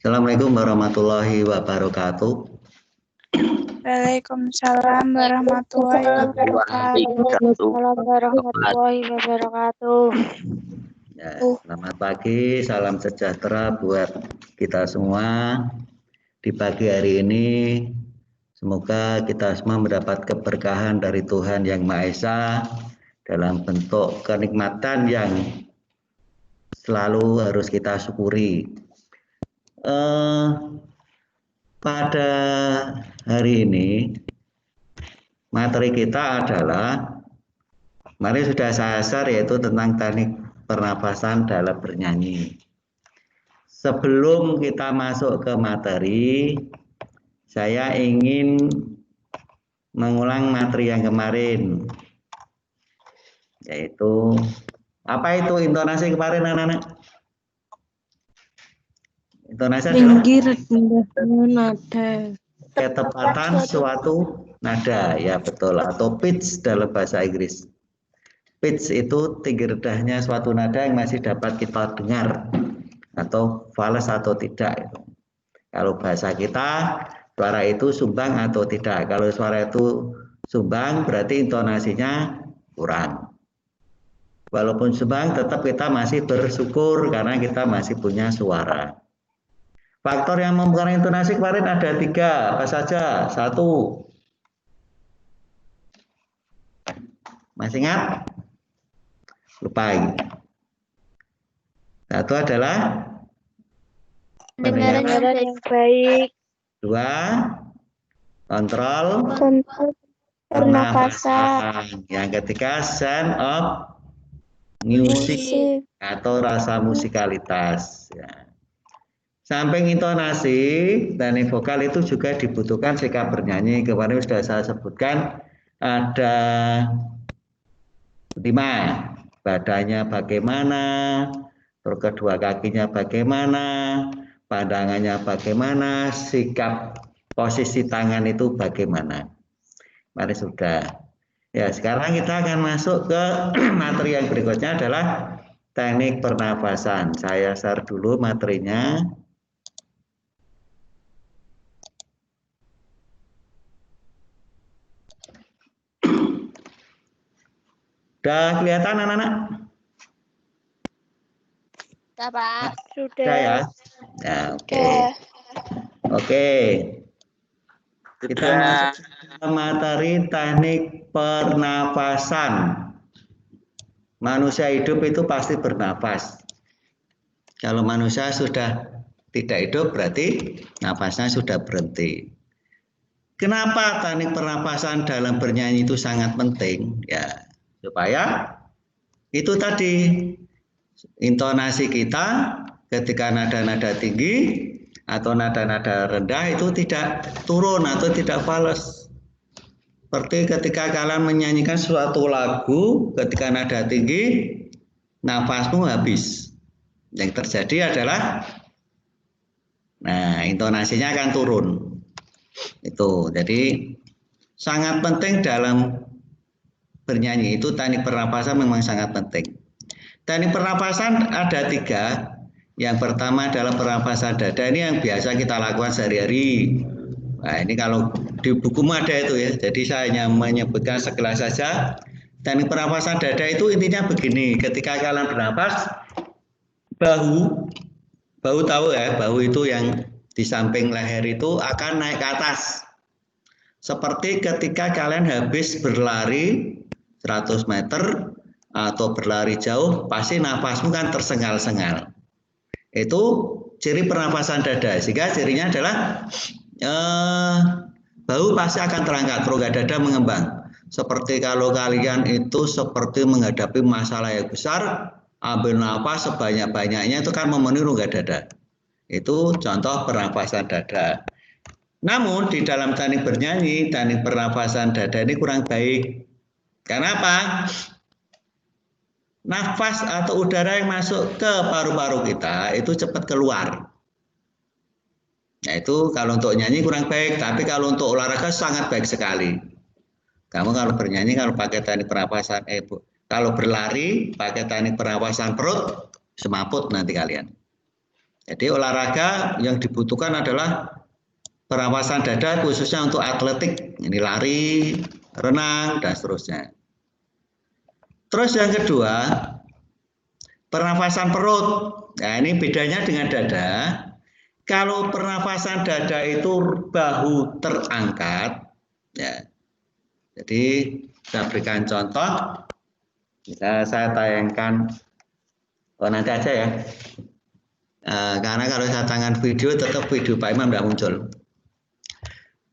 Assalamualaikum warahmatullahi wabarakatuh. Waalaikumsalam warahmatullahi wabarakatuh. Waalaikumsalam warahmatullahi wabarakatuh. Ya, selamat pagi, salam sejahtera buat kita semua di pagi hari ini. Semoga kita semua mendapat keberkahan dari Tuhan Yang Maha Esa dalam bentuk kenikmatan yang selalu harus kita syukuri. Pada hari ini materi kita adalah, mari sudah saya share, yaitu tentang teknik pernapasan dalam bernyanyi. Sebelum kita masuk ke materi, saya ingin mengulang materi yang kemarin, yaitu apa itu intonasi kemarin, anak-anak? Intonasi adalah nada. ketepatan suatu nada, ya betul, atau pitch dalam bahasa Inggris. Pitch itu tinggi rendahnya suatu nada yang masih dapat kita dengar, atau fals atau tidak. Kalau bahasa kita, suara itu sumbang atau tidak. Kalau suara itu sumbang, berarti intonasinya kurang. Walaupun sumbang, tetap kita masih bersyukur karena kita masih punya suara. Faktor yang mempengaruhi intonasi kemarin ada 3, apa saja? 1, masih ingat? Lupa ini. 1 adalah Pendengaran yang baik. 2, kontrol Pernapasan. Yang ketiga, sense of music atau rasa musikalitas. Ya. Samping intonasi, teknik vokal itu juga dibutuhkan sikap bernyanyi. Kemarin sudah saya sebutkan ada 5, badannya bagaimana, terus kedua kakinya bagaimana, pandangannya bagaimana, sikap posisi tangan itu bagaimana. Mari sudah. Ya, sekarang kita akan masuk ke materi yang berikutnya adalah teknik pernapasan. Saya share dulu materinya. Sudah kelihatan anak-anak? Sudah, Pak. Sudah ya? Ya, oke. Oke. Kita masuk ke materi teknik pernapasan. Manusia hidup itu pasti bernapas. Kalau manusia sudah tidak hidup, berarti napasnya sudah berhenti. Kenapa teknik pernapasan dalam bernyanyi itu sangat penting? Ya, supaya itu tadi intonasi kita ketika nada-nada tinggi atau nada-nada rendah itu tidak turun atau tidak fals. Seperti ketika kalian menyanyikan suatu lagu, ketika nada tinggi, nafasmu habis. Yang terjadi adalah, nah, intonasinya akan turun. Itu, jadi sangat penting dalam bernyanyi itu teknik pernapasan memang sangat penting. Teknik pernapasan ada 3. Yang pertama adalah pernapasan dada, ini yang biasa kita lakukan sehari-hari. Nah, ini kalau di bukumu ada itu ya, jadi saya hanya menyebutkan sekelas saja. Teknik pernapasan dada itu intinya begini, ketika kalian bernapas, bahu tahu ya, bahu itu yang di samping leher itu akan naik ke atas. Seperti ketika kalian habis berlari 100 meter atau berlari jauh, pasti nafasmu kan tersengal-sengal. Itu ciri pernapasan dada, sehingga cirinya adalah bahu pasti akan terangkat, rongga dada mengembang. Seperti kalau kalian itu seperti menghadapi masalah yang besar, ambil nafas sebanyak-banyaknya itu kan memenuhi rongga dada. Itu contoh pernapasan dada. Namun di dalam teknik bernyanyi, teknik pernapasan dada ini kurang baik. Karena apa? Nafas atau udara yang masuk ke paru-paru kita itu cepat keluar. Nah, itu kalau untuk nyanyi kurang baik, tapi kalau untuk olahraga sangat baik sekali. Kamu kalau bernyanyi, kalau pakai teknik pernapasan, kalau berlari pakai teknik pernapasan perut, semaput nanti kalian. Jadi olahraga yang dibutuhkan adalah pernapasan dada khususnya untuk atletik. Ini lari, renang, dan seterusnya. Terus yang kedua, pernafasan perut. Nah, ini bedanya dengan dada. Kalau pernafasan dada itu bahu terangkat, ya. Jadi saya berikan contoh. Bisa saya tayangkan. Oh, nanti aja ya. Karena kalau saya tangan video tetap video Pak Imam tidak muncul.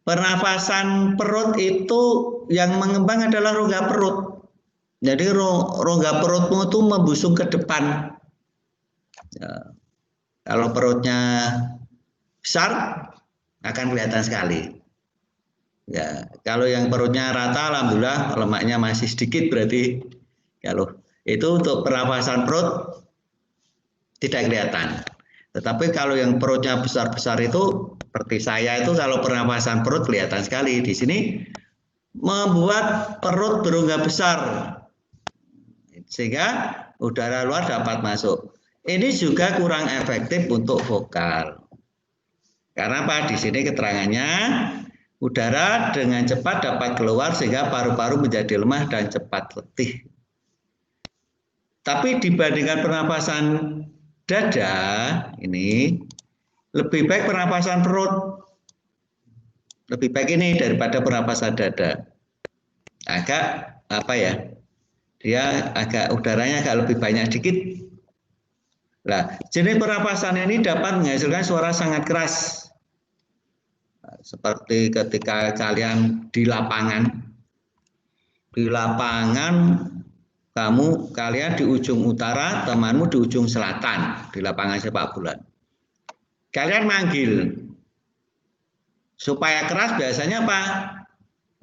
Pernafasan perut itu yang mengembang adalah rongga perut. Jadi rongga perutmu itu membusung ke depan. Ya. Kalau perutnya besar akan kelihatan sekali. Ya, kalau yang perutnya rata, alhamdulillah lemaknya masih sedikit berarti. Kalau itu untuk pernafasan perut tidak kelihatan. Tetapi kalau yang perutnya besar-besar itu, seperti saya itu kalau pernapasan perut kelihatan sekali. Di sini membuat perut berongga besar, sehingga udara luar dapat masuk. Ini juga kurang efektif untuk vokal. Karena apa? Di sini keterangannya, udara dengan cepat dapat keluar sehingga paru-paru menjadi lemah dan cepat letih. Tapi dibandingkan pernapasan dada ini lebih baik pernapasan perut, lebih baik ini daripada pernapasan dada. Agak apa ya? Dia agak udaranya agak lebih banyak sedikit. Nah, jenis pernapasan ini dapat menghasilkan suara sangat keras. Seperti ketika kalian di lapangan. Di lapangan kalian di ujung utara, temanmu di ujung selatan di lapangan sepak bola. Kalian manggil supaya keras biasanya apa?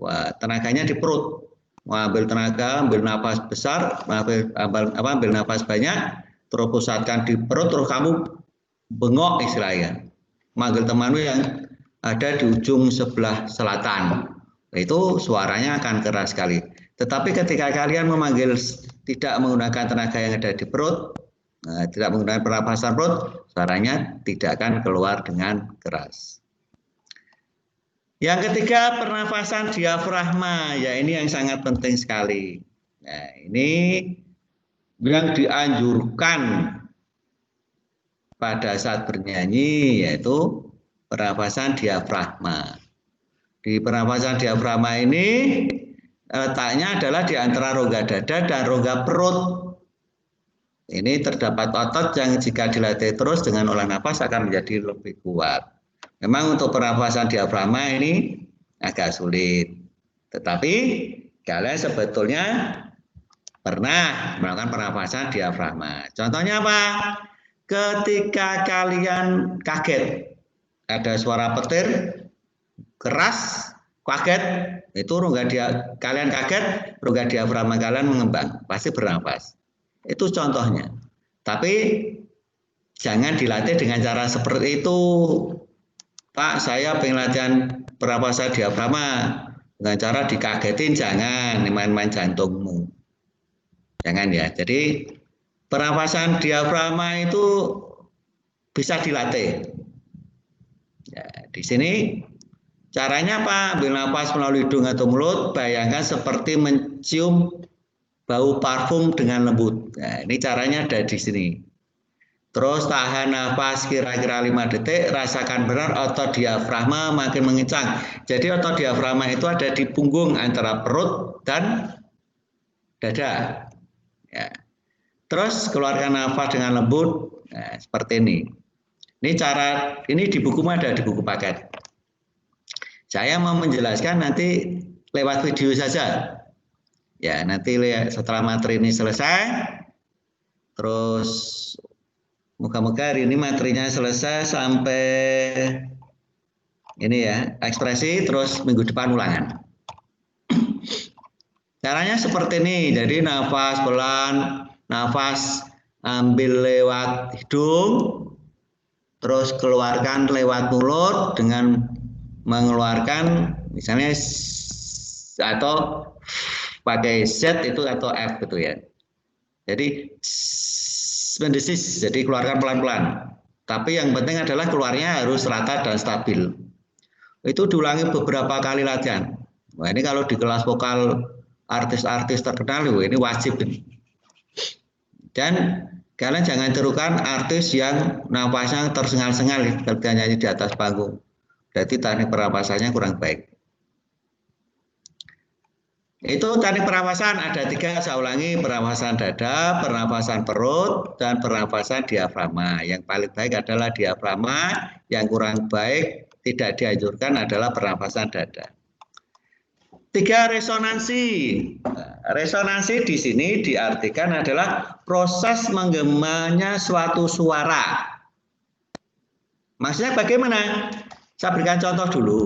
Wah, tenaganya di perut. Ambil tenaga, ambil nafas besar, ambil nafas banyak, terus pusatkan di perut, terus kamu bengok istilahnya. Manggil temanmu yang ada di ujung sebelah selatan. Itu suaranya akan keras sekali. Tetapi ketika kalian memanggil tidak menggunakan tenaga yang ada di perut, tidak menggunakan pernapasan perut, suaranya tidak akan keluar dengan keras. Yang ketiga, pernafasan diafragma. Ya, ini yang sangat penting sekali. Nah, ini yang dianjurkan pada saat bernyanyi, yaitu pernafasan diafragma. Di pernafasan diafragma ini letaknya adalah di antara rongga dada dan rongga perut. Ini terdapat otot yang jika dilatih terus dengan olah nafas akan menjadi lebih kuat. Memang untuk pernafasan diafragma ini agak sulit. Tetapi kalian sebetulnya pernah melakukan pernafasan diafragma. Contohnya apa? Ketika kalian kaget, ada suara petir keras, kaget, itu kalian kaget, rongga diafragma kalian mengembang, pasti bernafas. Itu contohnya. Tapi jangan dilatih dengan cara seperti itu. Pak, saya pengen latihan pernapasan diafragma dengan cara dikagetin, jangan main-main jantungmu. Jangan ya. Jadi pernapasan diafragma itu bisa dilatih. Ya, di sini caranya apa? Ambil nafas melalui hidung atau mulut, bayangkan seperti mencium bau parfum dengan lembut. Nah, ini caranya ada di sini. Terus tahan nafas kira-kira 5 detik, rasakan benar otot diafragma makin mengencang. Jadi otot diafragma itu ada di punggung antara perut dan dada. Ya. Terus keluarkan nafas dengan lembut, nah, seperti ini. Ini di buku ada di buku paket. Saya mau menjelaskan nanti lewat video saja. Ya, nanti setelah materi ini selesai, terus moga-moga hari ini materinya selesai sampai ini ya, ekspresi, terus minggu depan ulangan. Caranya seperti ini, jadi nafas pelan, nafas ambil lewat hidung, terus keluarkan lewat mulut dengan mengeluarkan misalnya atau pakai Z itu atau F gitu ya. Jadi mendesis, jadi keluarkan pelan-pelan. Tapi yang penting adalah keluarnya harus rata dan stabil. Itu diulangi beberapa kali latihan. Wah, ini kalau di kelas vokal artis-artis terkenal, ini wajib ini. Dan kalian jangan tirukan artis yang napasnya tersengal-sengal ketika nyanyi di atas panggung. Berarti teknik pernapasannya kurang baik. Itu teknik pernapasan ada 3, saya ulangi, pernapasan dada, pernapasan perut, dan pernapasan diafragma. Yang paling baik adalah diafragma, yang kurang baik tidak dianjurkan adalah pernapasan dada. 3, resonansi. Resonansi di sini diartikan adalah proses menggemanya suatu suara. Maksudnya bagaimana? Saya berikan contoh dulu.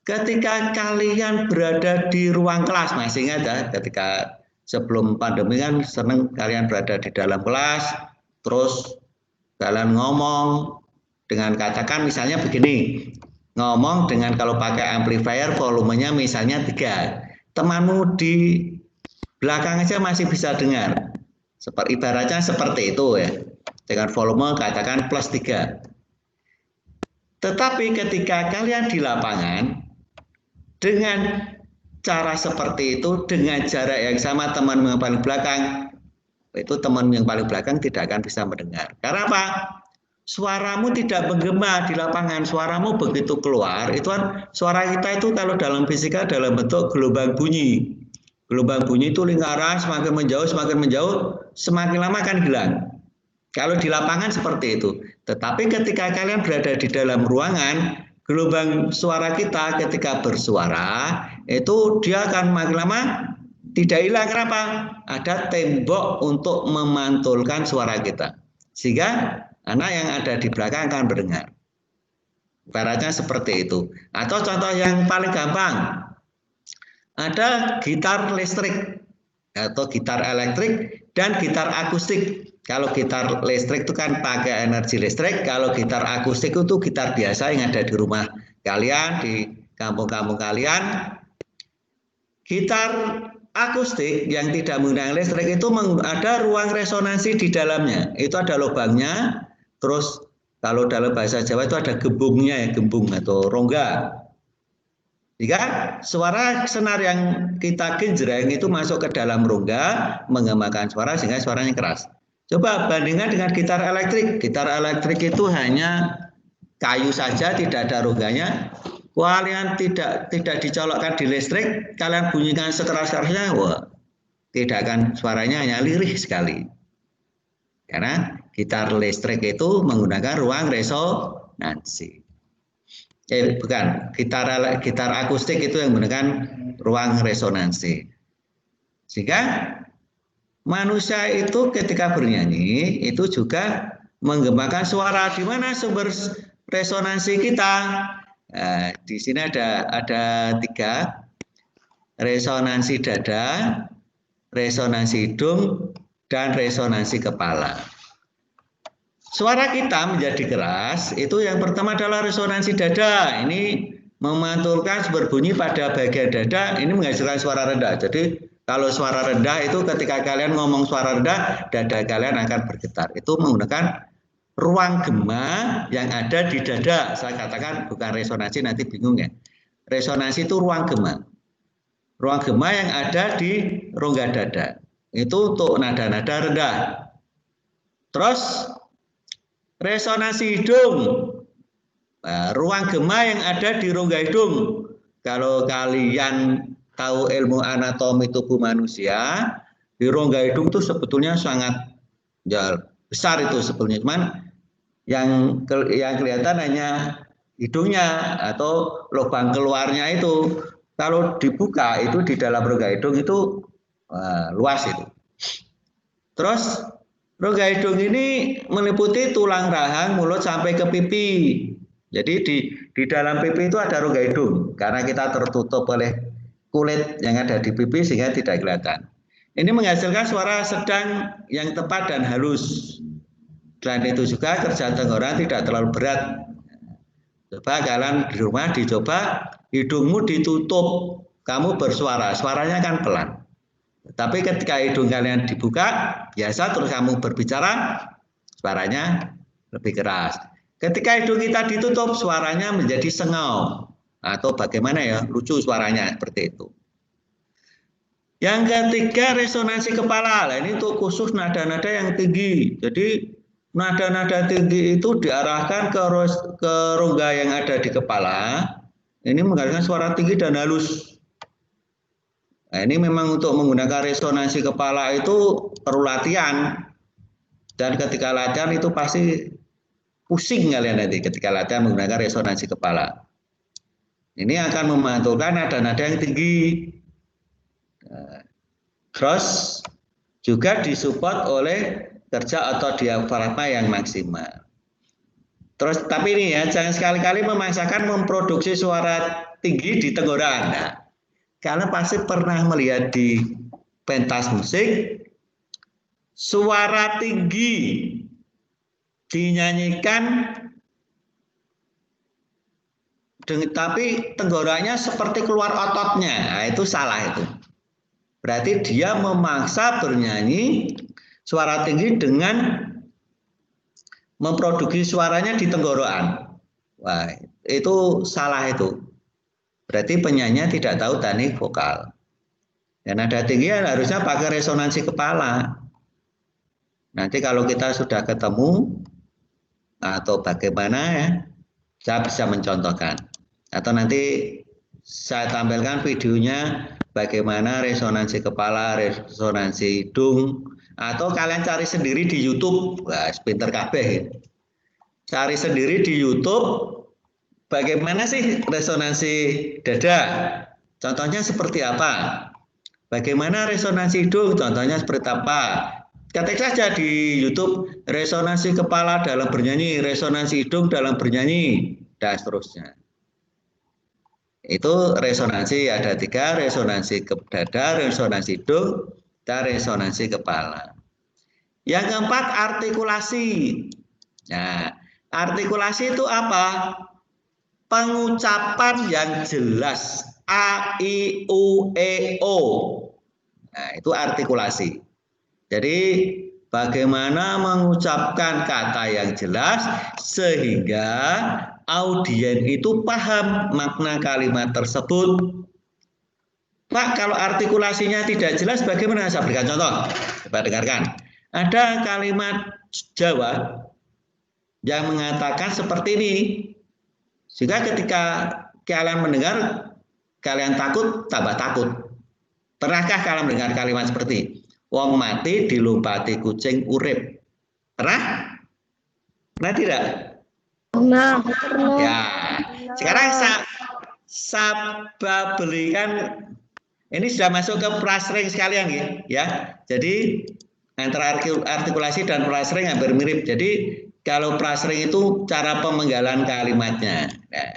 Ketika kalian berada di ruang kelas, masih ingat ya, ketika sebelum pandemi kan senang kalian berada di dalam kelas, terus kalian ngomong dengan katakan misalnya begini, ngomong dengan kalau pakai amplifier volumenya misalnya 3, temanmu di belakang aja masih bisa dengar. Seperti ibaratnya seperti itu ya, dengan volume katakan +3. Tetapi ketika kalian di lapangan, dengan cara seperti itu, dengan jarak yang sama teman yang paling belakang, itu teman yang paling belakang tidak akan bisa mendengar. Karena apa? Suaramu tidak menggema di lapangan, suaramu begitu keluar, itu kan suara kita itu kalau dalam fisika dalam bentuk gelombang bunyi. Gelombang bunyi itu lingkaran semakin menjauh, semakin lama akan hilang. Kalau di lapangan seperti itu. Tetapi ketika kalian berada di dalam ruangan, gelombang suara kita ketika bersuara itu dia akan makin lama tidak hilang. Kenapa? Ada tembok untuk memantulkan suara kita, sehingga anak yang ada di belakang akan mendengar. Ibaratnya seperti itu. Atau contoh yang paling gampang, ada gitar listrik atau gitar elektrik dan gitar akustik. Kalau gitar listrik itu kan pakai energi listrik, kalau gitar akustik itu gitar biasa yang ada di rumah kalian, di kampung-kampung kalian. Gitar akustik yang tidak menggunakan listrik itu ada ruang resonansi di dalamnya. Itu ada lubangnya, terus kalau dalam bahasa Jawa itu ada gembungnya ya, gembung atau rongga. Jika suara senar yang kita genjreng itu masuk ke dalam rongga, menggemakan suara sehingga suaranya keras. Coba bandingkan dengan gitar elektrik. Gitar elektrik itu hanya kayu saja, tidak ada rongganya. Kalian tidak dicolokkan di listrik, kalian bunyikan sekeras-kerasnya, wah, tidak akan, suaranya hanya lirih sekali. Karena gitar listrik itu menggunakan ruang resonansi. Bukan, gitar akustik itu yang menggunakan ruang resonansi. Sehingga manusia itu ketika bernyanyi itu juga menggemakan suara. Di mana sumber resonansi kita? Nah, di sini ada 3, resonansi dada, resonansi hidung, dan resonansi kepala. Suara kita menjadi keras itu yang pertama adalah resonansi dada. Ini memantulkan sumber bunyi pada bagian dada, ini menghasilkan suara rendah. Jadi kalau suara rendah itu ketika kalian ngomong suara rendah, dada kalian akan bergetar. Itu menggunakan ruang gema yang ada di dada. Saya katakan bukan resonansi, nanti bingung ya. Resonansi itu ruang gema. Ruang gema yang ada di rongga dada. Itu untuk nada-nada rendah. Terus resonansi hidung. Nah, ruang gema yang ada di rongga hidung. Kalau kalian tahu ilmu anatomi tubuh manusia, di rongga hidung itu sebetulnya sangat ya, besar itu sebetulnya. Cuman yang kelihatan hanya hidungnya atau lubang keluarnya itu. Kalau dibuka itu di dalam rongga hidung itu luas itu. Terus rongga hidung ini meliputi tulang rahang, mulut sampai ke pipi. Jadi di dalam pipi itu ada rongga hidung karena kita tertutup oleh kulit yang ada di pipi sehingga tidak kelihatan. Ini menghasilkan suara sedang yang tepat dan halus. Selain itu juga kerja tenggorokan tidak terlalu berat. Coba kalian di rumah dicoba hidungmu ditutup, kamu bersuara, suaranya kan pelan. Tapi ketika hidung kalian dibuka, biasa terus kamu berbicara, suaranya lebih keras. Ketika hidung kita ditutup, suaranya menjadi sengau atau bagaimana ya, lucu suaranya seperti itu. Yang ketiga, resonansi kepala. Nah, ini untuk khusus nada-nada yang tinggi. Jadi nada-nada tinggi itu diarahkan ke rongga yang ada di kepala. Ini menghasilkan suara tinggi dan halus. Nah, ini memang untuk menggunakan resonansi kepala itu perlu latihan. Dan ketika latihan itu pasti pusing kalian nanti ketika latihan menggunakan resonansi kepala. Ini akan memantulkan nada-nada yang tinggi. Terus juga disupport oleh kerja otot diafragma yang maksimal. Terus tapi ini ya, jangan sekali-kali memaksakan memproduksi suara tinggi di tenggorokan. Nah, karena pasti pernah melihat di pentas musik, suara tinggi dinyanyikan tapi tenggorokannya seperti keluar ototnya. Nah, itu salah itu. Berarti dia memaksa bernyanyi suara tinggi dengan memproduksi suaranya di tenggorokan. Wah, itu salah itu. Berarti penyanyi tidak tahu teknik vokal. Dan nada tinggi harusnya pakai resonansi kepala. Nanti kalau kita sudah ketemu atau bagaimana ya, saya bisa mencontohkan. Atau nanti saya tampilkan videonya bagaimana resonansi kepala, resonansi hidung, atau kalian cari sendiri di YouTube. Wah, pinter kabeh. Cari sendiri di YouTube bagaimana sih resonansi dada. Contohnya seperti apa? Bagaimana resonansi hidung? Contohnya seperti apa? Ketik saja di YouTube resonansi kepala dalam bernyanyi, resonansi hidung dalam bernyanyi, dan seterusnya. Itu resonansi ada 3, resonansi ke dada, resonansi hidung, dan resonansi kepala. Yang keempat, artikulasi. Nah, artikulasi itu apa? Pengucapan yang jelas. A, I, U, E, O. Nah, itu artikulasi. Jadi bagaimana mengucapkan kata yang jelas sehingga audien itu paham makna kalimat tersebut. Pak, kalau artikulasinya tidak jelas bagaimana? Saya berikan contoh. Coba dengarkan. Ada kalimat Jawa yang mengatakan seperti ini. Sehingga ketika kalian mendengar, kalian takut, tambah takut. Pernahkah kalian mendengar kalimat seperti wong mati dilompati kucing urip? Pernah? Pernah tidak? Pernah. Ya, sekarang saya belikan, ini sudah masuk ke prasring sekalian ya. Jadi antara artikulasi dan prasring hampir mirip. Jadi kalau prasring itu cara pemenggalan kalimatnya. Nah,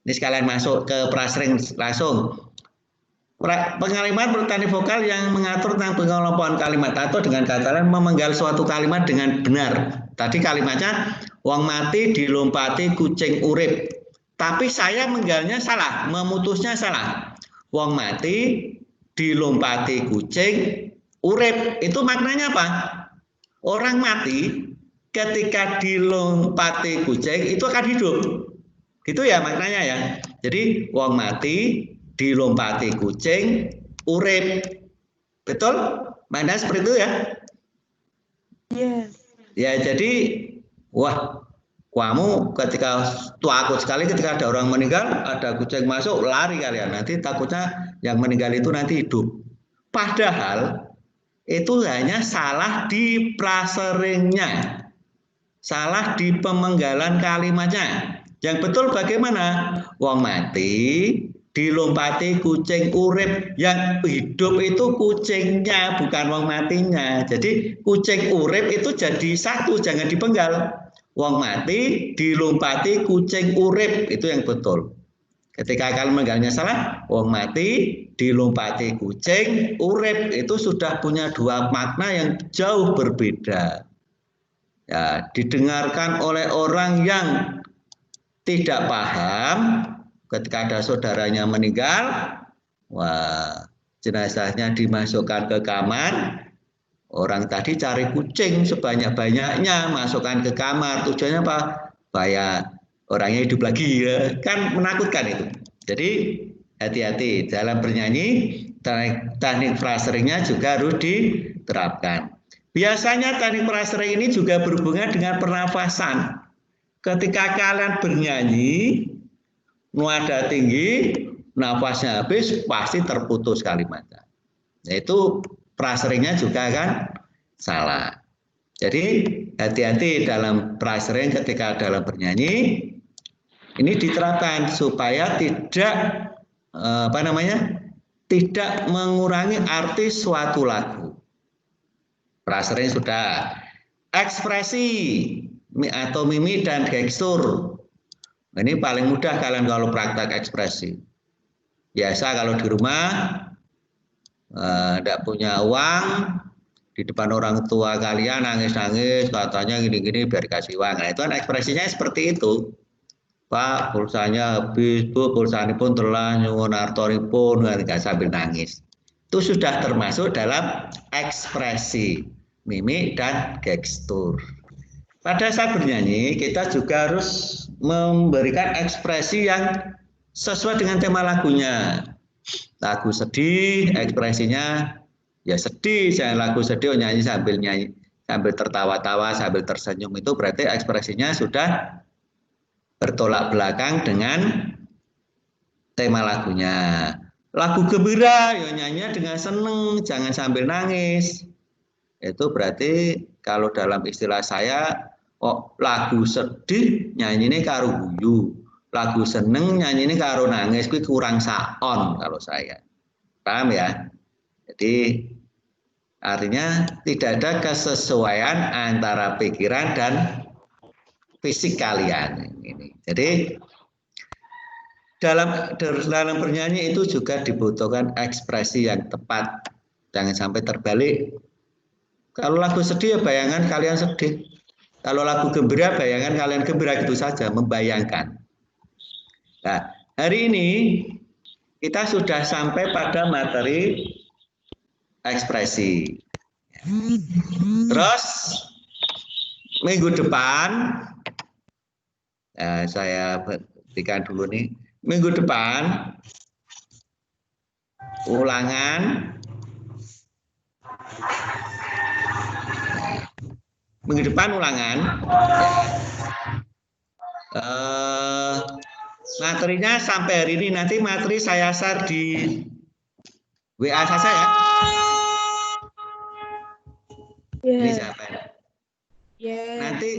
ini sekalian masuk ke prasring langsung. Pengaliman teknik vokal yang mengatur tentang pengelompokan kalimat atau dengan kata lain memenggal suatu kalimat dengan benar. Tadi kalimatnya wong mati dilompati kucing urip. Tapi saya menggalnya salah, memutusnya salah. Wong mati dilompati kucing urip. Itu maknanya apa? Orang mati ketika dilompati kucing itu akan hidup. Gitu ya maknanya ya. Jadi wong mati dilompati kucing urip. Betul? Maknanya seperti itu ya? Yes. Ya, jadi wah, kamu ketika takut sekali ketika ada orang meninggal, ada kucing masuk, lari kalian. Nanti takutnya yang meninggal itu nanti hidup. Padahal itu hanya salah di praseringnya. Salah di pemenggalan kalimatnya. Yang betul bagaimana? Wong mati dilompati kucing urip. Yang hidup itu kucingnya, bukan wong matinya. Jadi kucing urip itu jadi satu, jangan dipenggal. Wong mati dilompati kucing urip, itu yang betul. Ketika kalian menggalnya salah, wong mati dilompati kucing urip, itu sudah punya dua makna yang jauh berbeda. Ya, didengarkan oleh orang yang tidak paham. Ketika ada saudaranya meninggal, wah, jenazahnya dimasukkan ke kamar, Orang tadi cari kucing sebanyak-banyaknya, masukkan ke kamar. Tujuannya apa? Supaya orangnya hidup lagi, ya. Kan menakutkan itu. Jadi hati-hati dalam bernyanyi, teknik fraseringnya juga harus diterapkan. Biasanya teknik frasering ini juga berhubungan dengan pernafasan. Ketika kalian bernyanyi, nada tinggi, nafasnya habis, pasti terputus kalimatnya. Itu fraseringnya juga kan salah. Jadi hati-hati dalam frasering ketika dalam bernyanyi. Ini diterapkan supaya tidak tidak mengurangi arti suatu lagu. Frasering sudah. Ekspresi atau mimik dan gestur. Ini paling mudah kalian kalau praktek ekspresi. Biasa kalau di rumah tidak punya uang, di depan orang tua kalian nangis-nangis, katanya gini-gini biar dikasih uang. Nah itu kan ekspresinya seperti itu. Pak, pulsanya habis, Bu, pulsanya pun telah nyuwun artoripun, nggak sambil nangis. Itu sudah termasuk dalam ekspresi, mimik dan gestur. Pada saat bernyanyi, kita juga harus memberikan ekspresi yang sesuai dengan tema lagunya. Lagu sedih, ekspresinya ya sedih, jangan lagu sedih nyanyi sambil tertawa-tawa, sambil tersenyum, itu berarti ekspresinya sudah bertolak belakang dengan tema lagunya. Lagu gembira, ya nyanyinya dengan seneng, jangan sambil nangis. Itu berarti kalau dalam istilah saya, lagu sedih nyanyi ini karo guyu, lagu seneng nyanyi ini karo nangis, itu kurang saon kalau saya. Paham ya? Jadi artinya tidak ada kesesuaian antara pikiran dan fisik kalian ini. Jadi dalam bernyanyi itu juga dibutuhkan ekspresi yang tepat, jangan sampai terbalik. Kalau lagu sedih ya bayangan kalian sedih, kalau lagu gembira bayangan kalian gembira, gitu saja, membayangkan. Nah, hari ini kita sudah sampai pada materi ekspresi. Terus minggu depan saya berikan dulu nih. Minggu depan ulangan. Minggu depan ulangan. Materinya sampai hari ini, nanti materi saya share di WA saja ya. Ini siapa? Nanti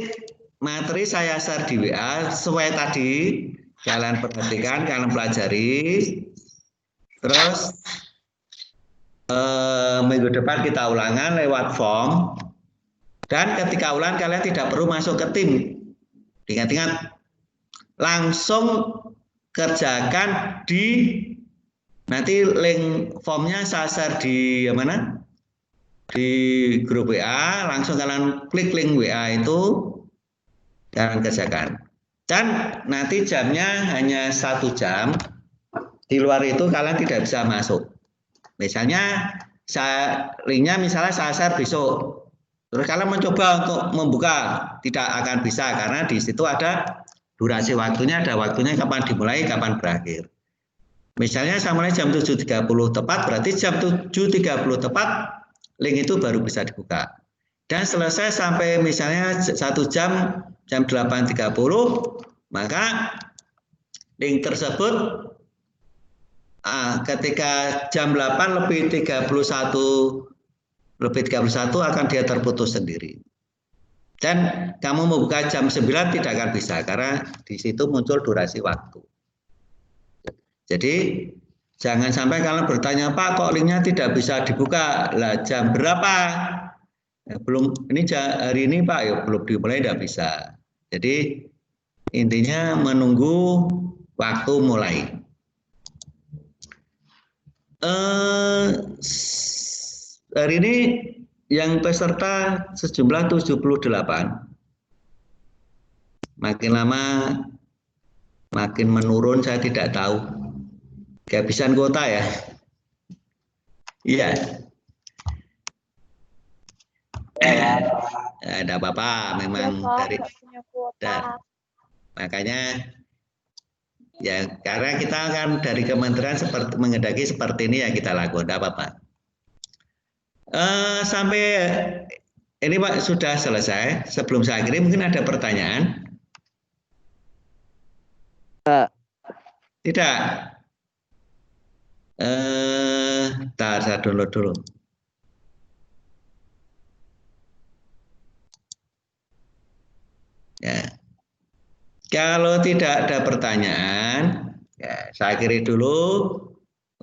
materi saya share di WA sesuai tadi, kalian perhatikan, kalian pelajari. Terus minggu depan kita ulangan lewat form. Dan ketika ulangan kalian tidak perlu masuk ke tim. Ingat-ingat, langsung kerjakan di, nanti link formnya saya share di mana? Di grup WA, langsung kalian klik link WA itu, kalian kerjakan. Dan nanti jamnya hanya 1 jam, di luar itu kalian tidak bisa masuk. Misalnya linknya misalnya saya share besok, terus kalian mencoba untuk membuka, tidak akan bisa karena di situ ada durasi waktunya, ada waktunya kapan dimulai, kapan berakhir. Misalnya saya mulai jam 7.30 tepat, berarti jam 7.30 tepat link itu baru bisa dibuka. Dan selesai sampai misalnya 1 jam 8.30, maka link tersebut ketika jam 8 lebih 31 akan dia terputus sendiri. Dan kamu membuka jam 9 tidak akan bisa karena di situ muncul durasi waktu. Jadi jangan sampai kalian bertanya, Pak, kok linknya tidak bisa dibuka? Lah jam berapa? Belum, ini hari ini Pak, ya belum dimulai, tidak bisa. Jadi intinya menunggu waktu mulai. Hari ini yang peserta sejumlah 78. Makin lama makin menurun, saya tidak tahu. Kehabisan kuota ya. Iya. Tidak apa-apa, memang dari makanya ya karena kita kan dari kementerian seperti mengendaki seperti ini ya kita lakukan, tidak apa-apa. Sampai ini Pak sudah selesai. Sebelum saya akhiri mungkin ada pertanyaan? Tidak. Saya download dulu. Ya. Kalau tidak ada pertanyaan, ya, saya akhiri dulu.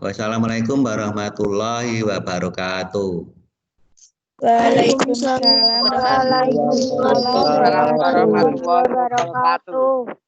Wassalamualaikum warahmatullahi wabarakatuh. Waalaikumsalam warahmatullahi wabarakatuh.